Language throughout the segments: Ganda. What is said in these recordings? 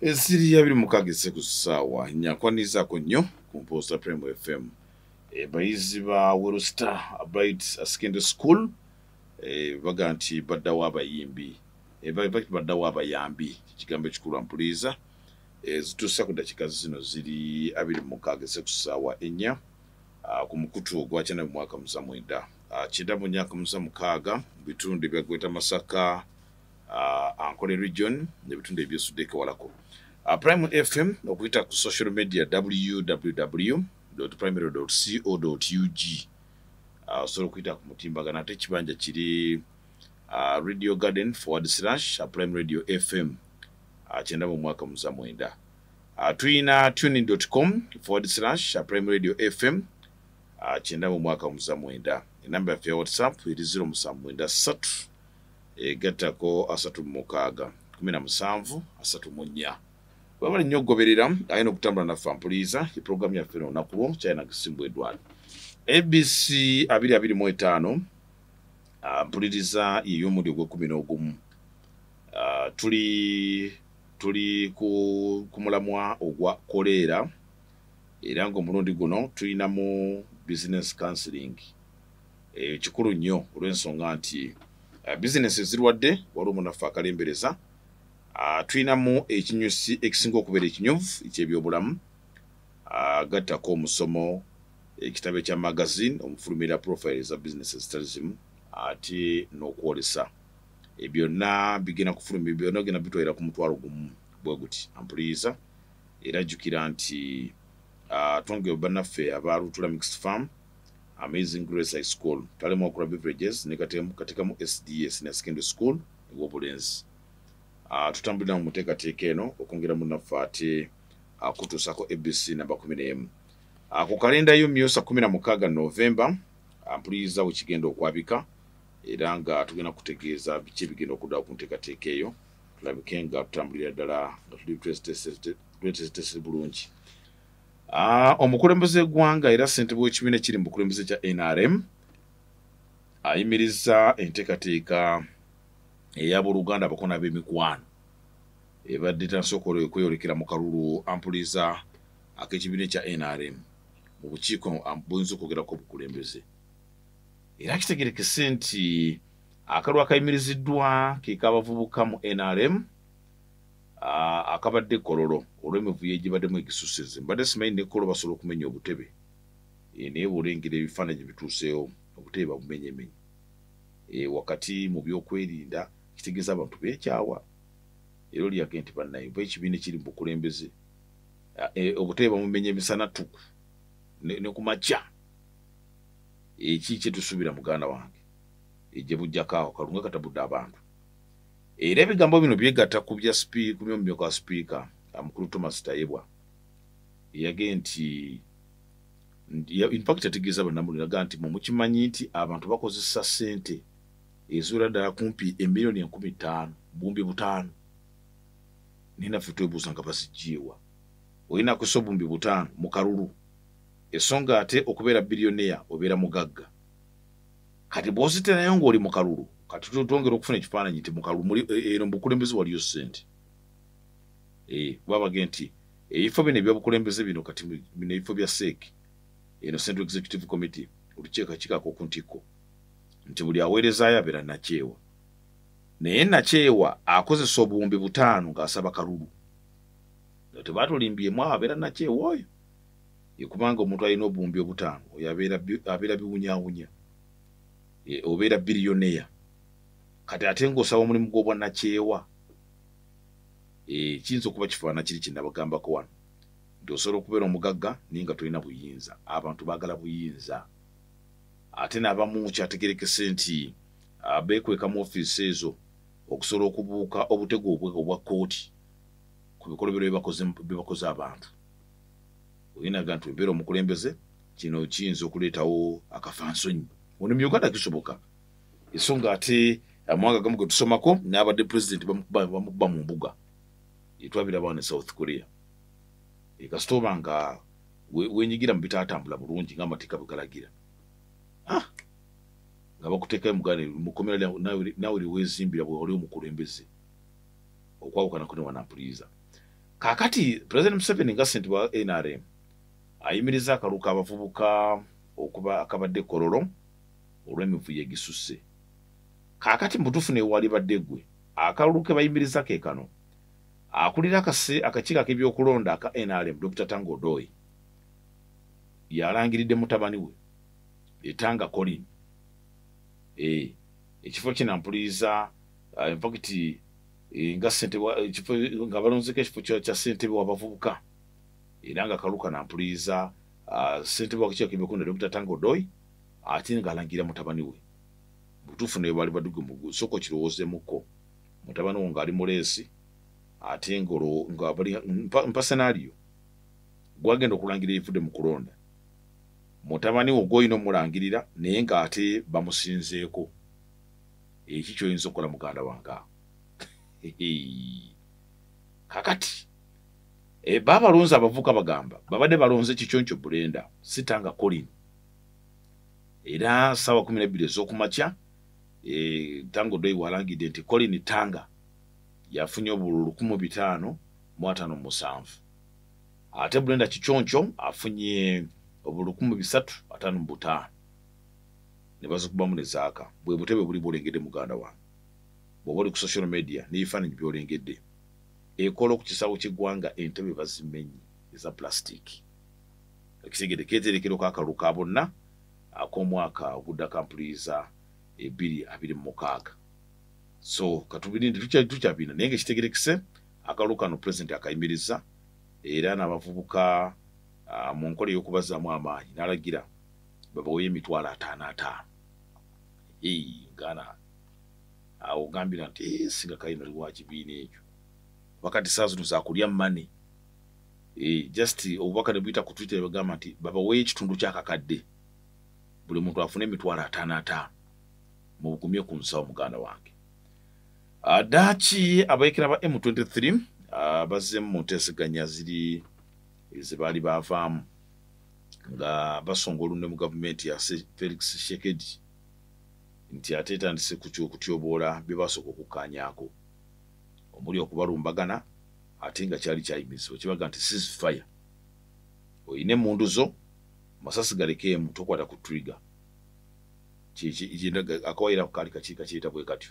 Esiri yabiri mukagise ku ssaawa nyakwanizaako nnyo ku Mposta Prime FM. Bayizi ba Worcester Bright Secondary School baga nti baddawo abayimbi baddawo abayambi kigambo ekikulu ampuliza zituusa ku ddakiika zino ziri 26 ku ssaawa 4 ku mukutu ogwa 9 mu mwaka 1997 96 mu bitundu bya Gweta Masaka Ankole region n'ebitundu ebyesuddeeko walako. Prime FM okuyita ku social media www.primary.co.ug osobola okuyita ku mutimbagano ate ekibanja kiri Radio Garden / Prime Radio FM 9 mu mwaka 1997. Tuyina tuning.com / Prime Radio FM 9 mu mwaka 1997. Enamba yaffe ya WhatsApp eri 079 egattako 36 17 34. Wabali nnyo goberera ayina okutambula naffe ampuliza eprogramu yaffe olunaku lwo kyalina kusimbwa Edward. ABC 225 mpuliriza y'omulundi ogw'e11. Tuli ku mulamwa ogwa kolera era ng'omulundi guno tulinamu business counseling. Kikulu nnyo olw'ensonga nti business ezirwadde waliwo munaffe akalembereza. Tulinamu ekinyusi ekisinga okubeera ekinyuvu eky'ebyobulamu gattako omusomo ekitabo ekya magazine omufulumira profile za business ezitalizimu ate n'okwolesa byonna bigenda kufulumira byonna genda bitwalira ku mutwalo gumu bwe guti ampuliza era jjukira nti twongere bannaffe aba Lutula Mixed Farm Amazing Grace High School talimu okula beverages ne katekamu SDS ne secondary school ew'obulenzi. Tutambulira mu muteekateeka eno okwongera munnaffe ate kutuusako ABC namba 11. Ku kalenda y'omyosa 16 Novemba ampuliza wekigenda okwabika era nga tugenda kutegeeza biki ebigenda okuddawo ku nteekateeka eyo tulabike nga tutambulira ddala nga tuli twetesitese bulungi. Omukulembeze gw'eggwanga era ssentebe w'ekibiina ekiri mu bukulembeze kya NRM ayimiriza enteekateeka ey'abooluganda abakono ab'emikwano ebadde tansobola okweyolekera mu kalulu ampuliza ak'ekibiina ekya NRM mu bukiiko buyinza okwogerako obukulembeze. Era kitegerekese nti akalulu akayimiriziddwa ke k'abavubuka mu NRM akabadde kololo olw'emivuyo egibaddemu egisusize. Mbadde simanyi ne kololo basobola okumenya obutebe naye bw'olengera ebifaananyi bituuseewo obutebe babumenyemenye. Wakati mu byokwerinda kitegeeza abantu beekyawa era olyage nti bannaye oba ekibiina ekiri mu bukulembeze obutebe bamumenya emisana tuku ne ku makya. Eki kyetusuubira muganda wange ejje bujjako awo kalunga katabudde abantu. Era ebigambo bino byegatta ku by'omumyuka wa sipiika mukulu Thomas Tayebwa eyage nti in fact ategeeza bannamulira aga nti mukimanyi nti abantu bakozesa ssente ezuula ddala kumpi emiliyoni 15 bumbi butaano naye naffe twebuuza nga bazigyewa. Olina kusa obumbi butaano mu kalulu esonga ate okubeera bilioneya obeera mugagga. Kati bw'ozite nayo ng'oli mu kalulu kati twongera okufuna ekifaananyi nti mu kalulu eno bukulembeze waliyo ssente. Babage nti ebifo bino ebyobukulembeze bino kati bino ebifo bya SEEK eno Central Executive Committee olukiiko kikako ku ntikko nti buli aweerezaayo abeera nakyewa. Naye nakyewa akozesa obuwumbi butaano ng'asaba kalulu. Tebaatulimbyemu abeera nakyewa oyo. Kubanga omuntu alina obuwumbi obutaano oyo abeera biwunyaawunya. Obeera bilioneya. Kati ate ng'osaba omulimu gw'obwa nakyewa. Kiyinza okuba kifaana kiri kinnabagambako wano. Nti osobola okubeera omugagga naye nga tolina buyinza. Abantu baagala buyinza. Ate n'abamu kyategerekese nti beekweka mu ofiisi ezo okusobola okubuuka obutego obwa kkooti ku bikolobero bye bakoze abantu. Oyinaga nti embeera omukulembeze kino kiyinza okuleetawo akafansonyi. Ono mu Uganda kisoboka. Ensonga ate amawanga gamu ge tusomako n'abadde pulezidenti bamukuba mu mbuga. Twabiraba ne South Korea. Kasita oba nga wenyigira mu bitaatambula bulungi ng'amateeka bwe galagira. Nga bakuteekayo mukomera naawe weezimbira bwe oli omukulembeze. Okwawukana ko ne wanampuliza. kakati President Museveni nga ssentebe wa NRM ayimiriza akaluka abavubuka okuba akabadde kololo olw'emivuyo egisusse. Kakati mbutufu ne wali badde gwe akaluke bayimiriza ke kano akulira akakiiko k'ebyokulonda aka NRM Dr. Tango Doi yalangiridde mutabani we Etanga Colin ekifo kinampuliza in fact nga ssentebe ekifo nga balonzeko ekifo kya ssentebe w'abavubuka era nga kaluka nampuliza ssentebe w'akakiiko k'ebyokulonda Dr. Tango Doi ate ng'alangira mutabani we butuufu ne bali baduge mu soko kirowoozemuko mutabani wo ng'ali mu leesi ate nga bali mpa senario gwagenda okulangira ebivudde mu kulonda mutabani wo gw'olina omulangirira naye ng'ate bamusinzeeko eki ky'oyinza okukola muganda wange kakati baabalonze abavubuka bagamba babadde balonze Kikyoncho Brenda Sitanga Colin era ssaawa 12 ez'okumakya Tango Doi walangidde nti Colin Tanga yafunye obululu 1557 ate Brenda Kikyoncho afunye obululu 355 ne bazikubamu ne zaaka bwe butebe buli bwolengedde muganda wange bw'oba oli ku social media n'ebifaananyi byolengedde ekola ku kisaawo ky'eggwanga entebe bazimenyi eza plastic ekitegede keeterekero k'akaluka bonna ak'omwaka ogudda kampuliza 2026 so katubirinde tukyabina naye ng'ekitegerekise akaluka no president akayimiriza era n'abavubuka mu nkola ey'okubazaamu amaanyi n'alagira babaweeyo $50,000 ngana awo gambira nti singa kayina liwa kibiina ekyo wakati saa zino zakulya mmane just obubaka ne buyita ku Twitter bagamba nti babaweeyo ekitundu ky'akakadde buli muntu afune $50,000 mu bugumye ku nsawo muganda wange. Daki abayekera ba M23 bazze mu nteeseganya ziri ezibaali baavaamu nga basonga olunne mu gavumenti ya Felix Tshisekedi nti ate etandise kutyoboola bye basooka okukkaanyaako omuli okubalumbagana ate nga kyali kyayimirizibwa kibaga nti ceasefire oyina emmundu zo masasi galekeemu tokwata ku trigger akawaira kaali kakiika kiyita bwe katyo.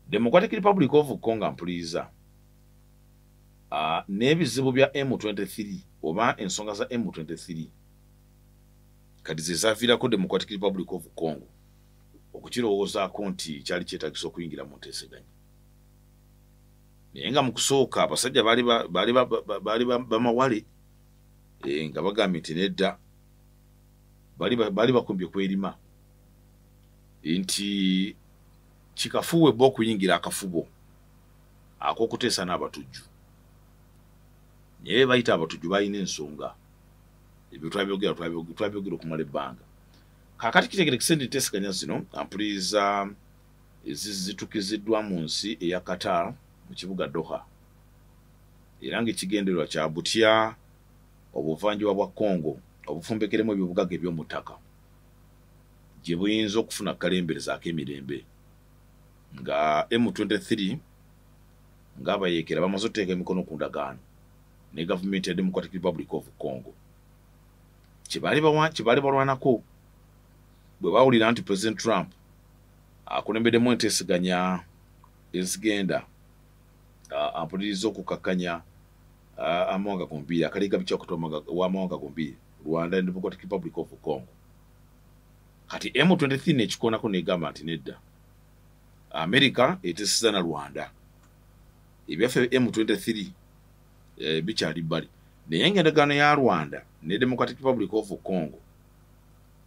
Democratic Republic of Congo mpuliza n'ebizibu bya M23 oba ensonga za M23 kati ze zaaviirako Democratic Republic of Congo okukirowoozaako nti kyali kyetagisa okuyingira mu nteeseganya. Naye nga mu kusooka abasajja baali bamawale nga bagambye nti nedda baali bakumbye kwerima nti kikafuwe bo okuyingira akafubo ak'okuteesa n'abatujju. Naye bayita abatujju balina ensonga ebyo twabyogera okumala ebbanga. Kaakati kitegerekise nti enteeseganya zino ampuliza zitukiziddwa mu nsi eya Qatar mu kibuga Doha era ng'ekigendererwa kya butya obuvanjuba bwa Congo obufumbekeremu eby'obugaga eby'omu ttaka gye buyinza okufuna kalemberezaako emirembe nga M23 ng'abayeekera bamaze okuteeka emikono ku ndagaano ne gavumenti ya Democratic Republic of Congo kibaali balwanako bwe bawulira nti President Trump akulembeddemu enteeseganya ezigenda ampuliriza okukakkanya amawanga gombiri akaliga bikyakutoma w'amawanga gombiri Rwanda and Democratic Republic of Congo. Kati M23 nekikonako negamba nti nedda America eteeseza na Rwanda ebyaffe M23 bikyali bbali naye endagaano ya Rwanda ne Democratic Republic of Congo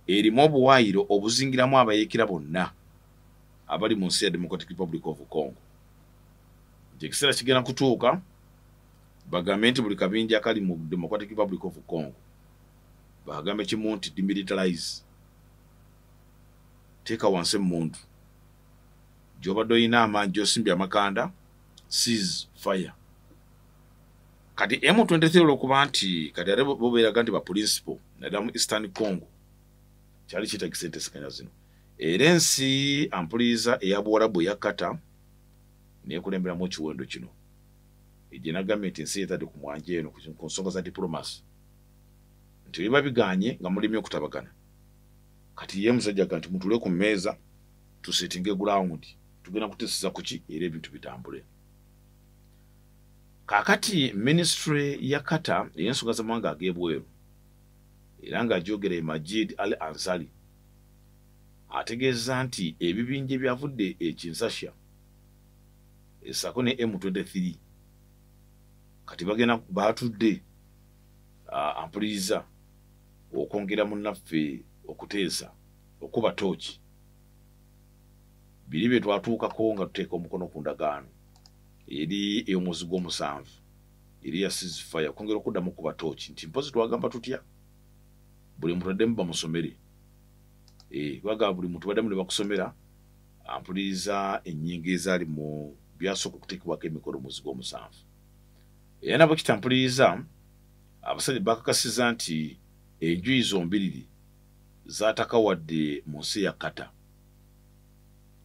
erimu obuwaayiro obuzingiramu abayeekera bonna abali mu nsi ya Democratic Republic of Congo. Ekiseera kigenda kutuuka bagambe nti buli kabinja akali mu Democratic Republic of Congo bagambe kimu nti demilitarize teeka wansi emmundu gy'obadde olina amaanyi gy'osimbye amakanda cease fire. Kati M23 olw'okuba nti kati ate bobeeraga nti baprinciple naddala mu Eastern Congo kyali kitagisa enteeseganya zino era ensi ampuliza eya Buwarabu eya Qatar neekulemberamu ekiwendo kino ejena government ensi yetadde ku mwanje eno ku nsonga za diplomacy nti biba biganye nga mulimu okutabagana kati ye musajja kanti mutule ku mmeeza tusetinge ground tugenda kuteseza kuki era ebintu bitambule. Kakati ministry ya Qatar ey'ensonga z'amawanga ag'ebweru era nga ajogera Majid Al Ansari ategeeza nti ebibinja byavudde Kinshasa esako ne M23 kati bagenda batudde ampuliriza okwongera munnaffe okuteesa okuba tooki biri bye twatuukako nga tuteeka omukono ku ndagaano eri ey'omwezi gw'omusanvu eri ya ceasefire okwongera okuddamu kuba tooki nti mpozi twagamba tutya buli muntu addemu bamusomere bagamba buli muntu baddemu ne bakusomera ampuliriza ennyingo ezaali mu byasooka okuteekebwako emikono omwezi gw'omusanvu era nabo kitampuliriza abasajja bakakasiza nti enjuyi zombiriri zaataka wadde mu nsi ya Qatar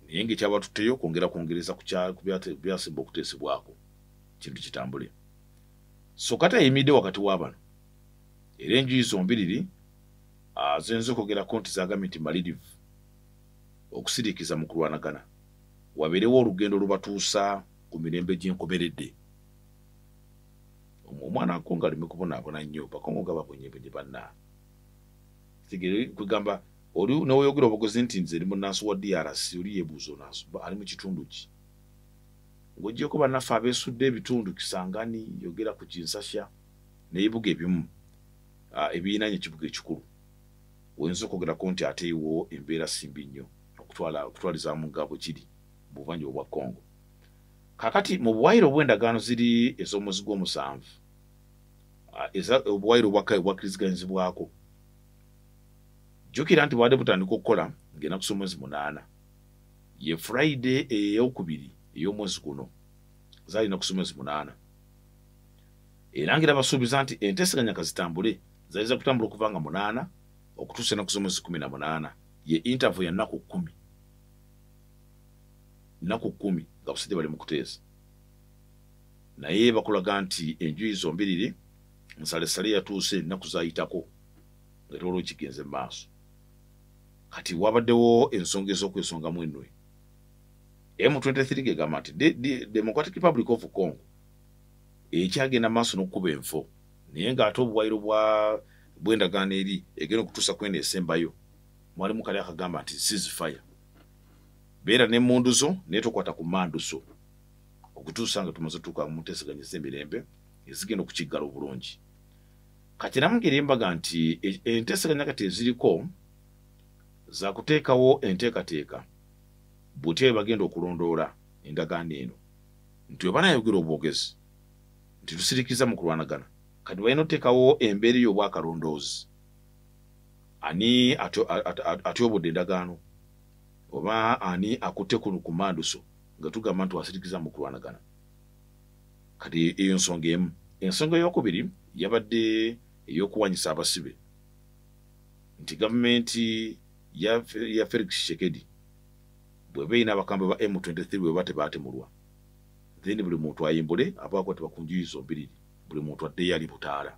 naye ng'ekyabatutteyo kwongereza ku byasemba okuteesebwako kintu kitambule. So Qatar yimidde wakati w'abano era enjuyi zombiriri zenze okwogerako nti zagambye nti malirivu okusiriikiza mu kulwanagana wabeerewo olugendo olubatuusa ku mirembe gy'enkomeredde. Omwana akonga alime kubonaabona nnyo bakongo nga babonyebenye bannaa kigere kugamba oli n'oyogera obugozi nti nze ndi munnansi wa DRC oli yeebuuza onansi ali mu kitundu ki ng'oggyeko bannaffe abeesudde ebitundu Kisangani yogera ku Kinshasa n'ebibuga ebimu ebiyinanye ekibuga ekikulu oyinza okwogerako nti ate iwo embeera simbi nnyo okutwalizaamu nga bwe kiri mu buvanjuba bwa Congo. Kakati mu buwaayiro bw'endagaano ziri ez'omwezi gw'omusanvu obuwaayiro bwakkiriziganyizibwako jjukira nti bwadde butandika okukola ng'enaku z'omwezi 8 ye Friday ey'okubiri ey'omwezi guno zaali enaku z'omwezi 8 era ng'era basuubiza nti enteeseganya kazitambule zaaliza kutambula okuva nga 8 okutuusa enaku z'omwezi 18 ye interview ya nnaku 10 nga abasajja bali mu kuteesa naye bakulaga nti enjuyi zombiriri nsalesale yatuuse ennaku zaayitako nga tewaliwo kigenze mu maaso kati wabaddewo ensonga ez'okwesongamu ennwe. M23 gegamba nti Democratic Republic of Congo ekyagenda maaso n'okukuba enfo naye ng'ate obuwaayiro bw'endagaano eri egenda okutuusa kwenda esembayo mwalimu kali akagamba nti ceasefire beera n'emmundu zo naye tokwata ku mmandu zo okutuusa nga tumaze tuuka mu nteeseganyisa emirembe ezigenda okukiggala obulungi. Kati namu ng'erimbaga nti enteeseganya kati eziriko za kuteekawo enteekateeka butya bagenda okulondoola endagaano eno nti we banayogera obwogezi nti tusirikiza mu kulwanagana kati balina oteekawo embeera y'obwakalondoozi ani atyobodde endagaano oba ani akutte ku manduso nga tugamba nti wasirikiza mu kulwanagana. Kati eyo nsonga emu. Ensonga ey'okubiri yabadde ey'okuwanyisa abasibe nti gavumenti ya Felix Tshisekedi bw'eba erina abakambe ba M23 bwe bate baatemulwa then buli muntu ayimbule abakwatibwa ku njuyi zombiriri buli muntu addeyo ali butaala.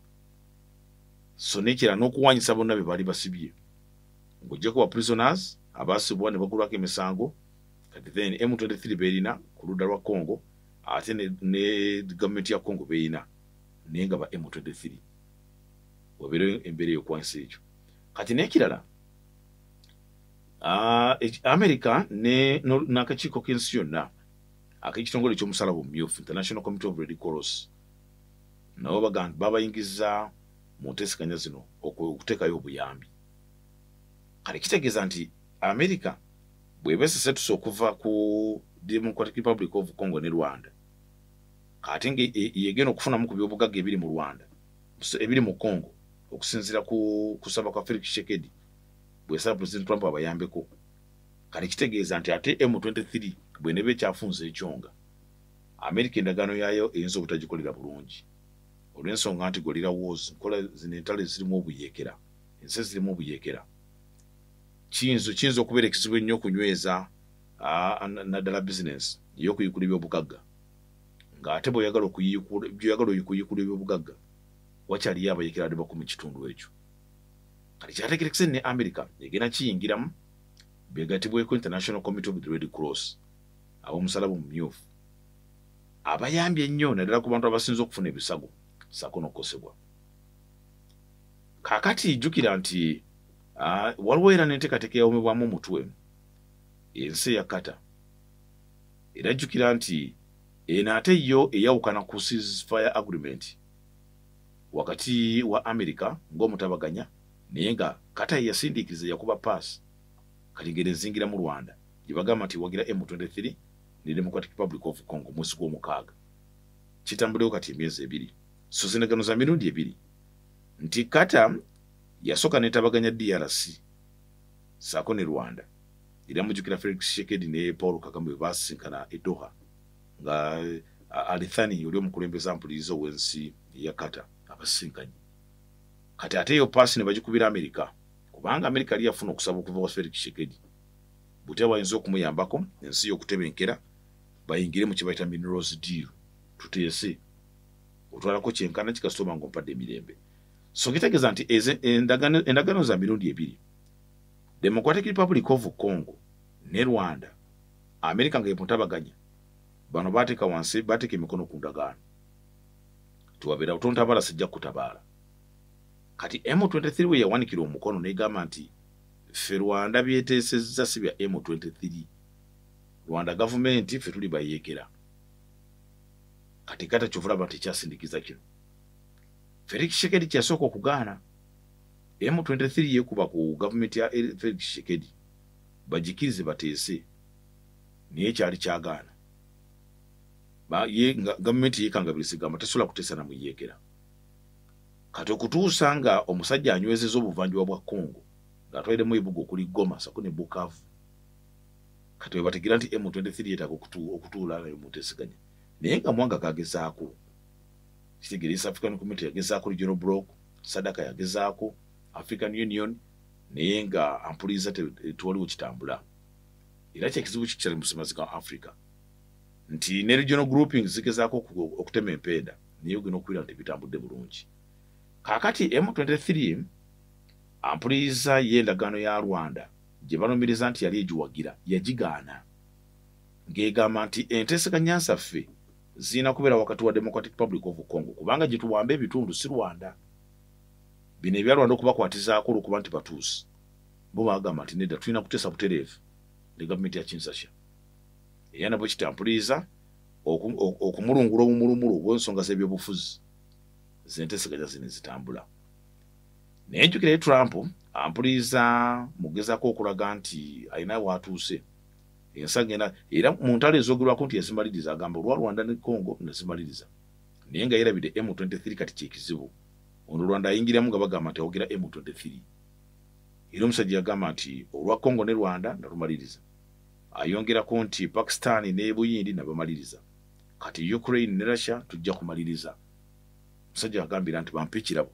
So nekira n'okuwanyisa bonna be baali basibye ng'oggyeko ba prisoners abaasibwa ne bagulwako emisango kati then M23 beerina ku ludda lwa Congo ate ne gavumenti ya Congo beerina naye nga ba M23 wabeereyo embeera ey'okuwanyisa ekyo. Kati n'ekirala America n'akakiiko k'ensi yonna ak'ekitongole ky'omusalaba omumyufu International Committee of Red Cross nabo babayingiza mu nteeseganya zino okuteekayo obuyambi. Kale kitegeeza nti America bw'eba esesetuse okuva ku Democratic Republic of Congo ne Rwanda kati yegenda okufunamu ku byobugagga ebiri mu Rwanda ebiri mu Congo okusinziira ku kusaba kwa Felix Tshisekedi bw'esaba President Trump abayambeko. Kale kitegeeza nti ate M23 bw'eneba ekyafunza ekyonga America endagaano yaayo eyinza obutagikolera bulungi olw'ensonga nti Gorilla Wars nkola zino entalo zirimu obuyeekera ensi zirimu obuyeekera kiyinza okubeera ekizibu ennyo okunyweza naddala bizinesi ey'okuyigula ebyobugagga ng'ate bw'oyagala okuyikula ebyobugagga wakyaliyo abayekera ade bakumi kitundu ekyo. Kati kyategerekese ne America egenda kiyingiramu begatibweko International Committee of the Red Cross ab'omusalaba omumyufu abayambye ennyo naddala ku bantu abasinze okufuna ebisago ssaako n'okukosebwa. Kaakati jjukira nti waliwo era n'enteekateeka eyawomebwamu omutwe ensi eya Qatar. Era jjukira nti eno ate yo eyawukana ku ceasefire agreement wakati wa America ng'omutabaganya naye nga Qatar yasindiikiriza yakuba paasi kati ngeri ezingira mu Rwanda gye bagamba nti wagira M23 ne Democratic Republic of Congo mwezi gw'omukaaga. Kitambulewo kati emyezi ebiri. So zinagano za mirundi ebiri nti Qatar yasooka netabaganya DRC ssaako ne Rwanda. Era mujjukira Felix Tshisekedi ne Paul Kagame baasinkana e Doha nga Alithani oli omukulembeze ampuliriza ow'ensi ya Qatar abasinkanye. Kati ate yo paasi ne bagikubira Amerika kubanga Amerika yali yafuna okusaba okuva wa Felix Tshisekedi butya bayinza okumuyambako ensi y'okutebenkera bayingire mu kibayita minerals deal tuteese otwalako kyenkana kikasitoma ng'ompadde emirembe. So kitegeeza nti endagaano za mirundi ebiri Democratic Republic of Congo ne Rwanda Amerika nga yemutabaganya bano bateeka wansi bateeka emikono ku ndagaano tuwabeera otontabala sijja kutabaala. Kati M23 we yawanikira omukono negamba nti ffe Rwanda byeteesezza si bya M23 Rwanda gavumenti ffe tuli bayeekera. Kati kata kyovulaba nti kyasindikiza kino Felix Tshisekedi kyasooka okugaana. M23 yekuba ku gavumenti ya Felix Tshisekedi bagikirize bateese naye kyali kyagaana. Gavumenti yekangabiriza gamba tesobola kuteesa na muyeekera. Kati okutuusa nga omusajja anywezeza obuvanjuba bwa Congo ng'atwaliremu ebibuga okuli Goma ssaako ne Bukavu. Kati we bategeera nti M23 yeetaaga okutuula nayo muteeseganya naye nga Mwanga kagezaako. Kitegeera East African Community yagezaako, Regional Bloc, Sadaka yagezaako, African Union naye nga ampuliza tewaliwo kitambula. Era kyekizibu kikyali mu busomazi ga Africa nti ne regional grouping zigezaako okutema empeeda naye ogenda okuwulira nti bitambudde bulungi. Kaakati M23 ampuliza y'endagaano ya Rwanda gye balumiriza nti yali egiwagira yagigaana ng'egamba nti enteeseganya nsaffe zirina kubeera wakati wa Democratic Republic of Congo kubanga gye tuwamba ebitundu si Rwanda. Bino ebya Rwanda okubakwatizaako olw'okuba nti batuusi bo bagamba nti nedda tulina kuteesa butereevu ne gavumenti ya Kinshasa. Era nabwe kitampuliza okumulungula obumulumulu obw'ensonga z'ebyobufuzi zenteeseganya zino zitambula. Naye njukira Trump ampuliza mugezaako okulaga nti alina watuuse ensagenda era mu ntalo ezoogerwako nti yazimaliriza agamba olwa Rwanda ne Congo nazimaliriza naye nga yerabidde M23 kati kyekizibu. Ono Rwanda ayingiramu nga bagamba nti awogera M23 era omusajja yagamba nti olwa Congo ne Rwanda nalumaliriza. Ayongerako nti Pakistan ne Buyindi nabamaliriza kati Ukraine ne Russia tujja kumaliriza. Omusajja agambira nti bampe ekirabo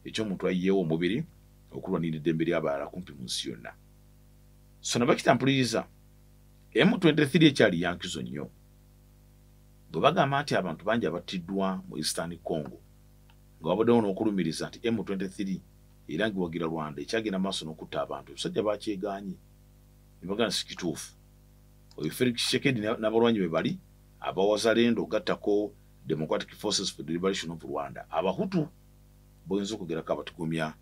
eky'omuntu ayiyeewo omubiri okulwanira eddembe ly'abalala kumpi mu nsi yonna. So nabakitampuliza M23 ekyali yankizo nnyo bwe bagamba nti abantu bangi abattiddwa mu Eastern Congo nga wabaddewo n'okulumiriza nti M23 era ngiwagira Rwanda ekyagenda maaso n'okutta abantu. Omusajja bakyegaanye ne bagamba si kituufu. Oyo Felix Tshisekedi n'abalwanyi be bali abawazalendo ogattako Democratic Forces for the Liberation of Rwanda abahutu boyinza okugerako abatugumya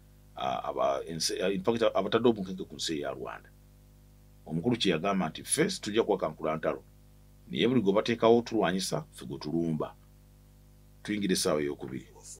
abatadde obunkenke ku nsi ya Rwanda. Omukulu kye yagamba nti ffe tujja kuwakankula ntalo naye buli gwe bateekawo tulwanyisa ffe gwe tulumba. Tuyingire essaawa ey'okubiri.